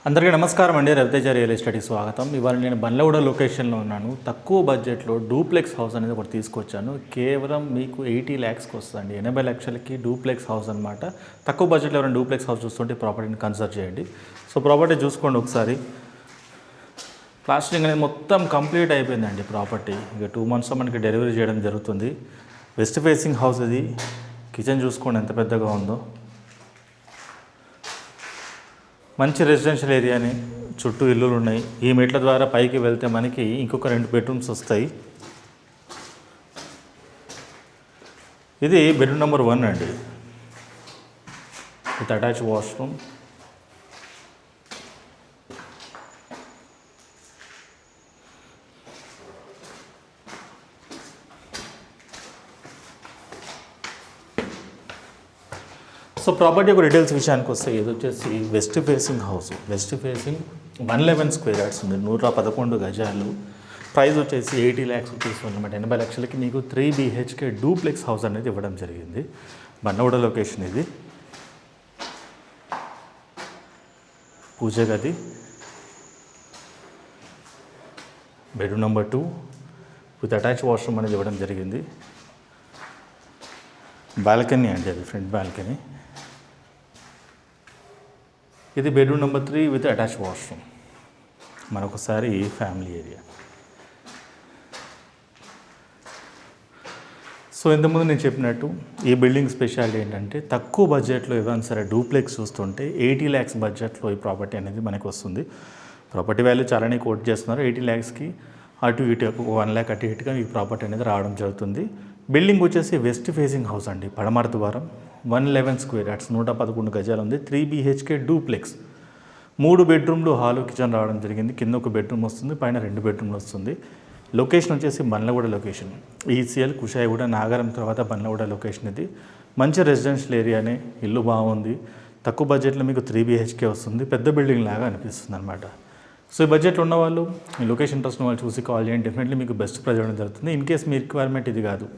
అందరికీ నమస్కారం అండి. రవితేజ రియల్ ఎస్టేట్కి స్వాగతం. ఇవాళ నేను బండ్లగూడ లొకేషన్లో ఉన్నాను. తక్కువ బడ్జెట్లో డూప్లెక్స్ హౌస్ అనేది ఒకటి తీసుకొచ్చాను. కేవలం మీకు 80 lakhsకి వస్తుందండి. 80 లక్షలకి డూప్లెక్స్ హౌస్ అనమాట. తక్కువ బడ్జెట్లో ఎవరైనా డూప్లెక్స్ హౌస్ చూస్తుంటే ప్రాపర్టీని కన్సిడర్ చేయండి. సో ప్రాపర్టీ చూసుకోండి ఒకసారి. ప్లాస్టరింగ్ అనేది మొత్తం కంప్లీట్ అయిపోయిందండి ప్రాపర్టీ. ఇక 2 monthsలో మనకి డెలివరీ చేయడం జరుగుతుంది. వెస్ట్ ఫేసింగ్ హౌస్ ఇది. కిచెన్ చూసుకోండి ఎంత పెద్దగా ఉందో. మంచి రెసిడెన్షియల్ ఏరియాని, చుట్టూ ఇల్లులు ఉన్నాయి. ఈ మెట్ల ద్వారా పైకి వెళ్తే మనకి ఇంకొక 2 bedrooms వస్తాయి. ఇది బెడ్రూమ్ నెంబర్ 1 అండి, with attach washroom. So property ఒక డీటెయిల్స్ విషయానికి వస్తే ఇది వచ్చేసి west facing house. West facing 111 square yards ఉంది, 111 గజాలు. ప్రైస్ వచ్చేసి 80 lakhs రూపీస్ అనమాట. 80 లక్షలకి మీకు 3 BHK డూప్లెక్స్ హౌస్ అనేది ఇవ్వడం జరిగింది. బండ్లగూడ లొకేషన్ ఇది. పూజ గది, bedroom number 2 with attach washroom అనేది ఇవ్వడం జరిగింది. బాల్కనీ అండి, అది ఫ్రంట్ బాల్కనీ. ఇది bedroom number 3 with attach washroom. మరొకసారి ఫ్యామిలీ ఏరియా. సో ఇంతకుముందు నేను చెప్పినట్టు ఈ బిల్డింగ్ స్పెషాలిటీ ఏంటంటే తక్కువ బడ్జెట్లో ఎవరైనా సరే డూప్లెక్స్ చూస్తుంటే 80 lakhs బడ్జెట్లో ఈ ప్రాపర్టీ అనేది మనకు వస్తుంది. ప్రాపర్టీ వాల్యూ చాలానే కోట్ చేస్తున్నారు. 80 lakhsకి అటు ఇటు 1 lakh అటు ఇటుగా ఈ ప్రాపర్టీ అనేది రావడం జరుగుతుంది. బిల్డింగ్ వచ్చేసి వెస్ట్ ఫేసింగ్ హౌస్ అండి, పడమర ద్వారం. 111 square yards, 111 గజాలు ఉంది. 3 BHK duplex. 3 bedrooms, hall, kitchen రావడం జరిగింది. కింద ఒక బెడ్రూమ్ వస్తుంది, పైన 2 bedrooms వస్తుంది. లొకేషన్ వచ్చేసి బండ్లగూడ లొకేషన్. ఈసీఎల్ కుషాయిగూడ నాగారం తర్వాత బండ్లగూడ లొకేషన్ ఇది. మంచి రెసిడెన్షియల్ ఏరియానే, ఇల్లు బాగుంది. తక్కువ బడ్జెట్లో మీకు 3 BHK వస్తుంది. పెద్ద బిల్డింగ్ లాగా అనిపిస్తుంది అనమాట. సో ఈ బడ్జెట్లో ఉన్న వాళ్ళు, ఈ లొకేషన్ ఇంట్రెస్ట్ ఉన్న వాళ్ళు చూసి కాల్ చేయండి. డెఫినెట్లీ మీకు బెస్ట్ ప్రైజ్ ఇవ్వడం జరుగుతుంది. ఇన్ కేస్ మీ రిక్వైర్మెంట్ ఇది కాదు,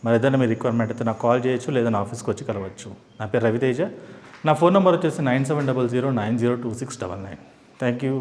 మరి ఏదైనా మీ రిక్వైర్మెంట్ అయితే నాకు కాల్ చేయొచ్చు, లేదా నా ఆఫీస్కి వచ్చి కలవచ్చు. నా పేరు రవితేజ. నా ఫోన్ నెంబర్ వచ్చేసి 9700902699. Thank you.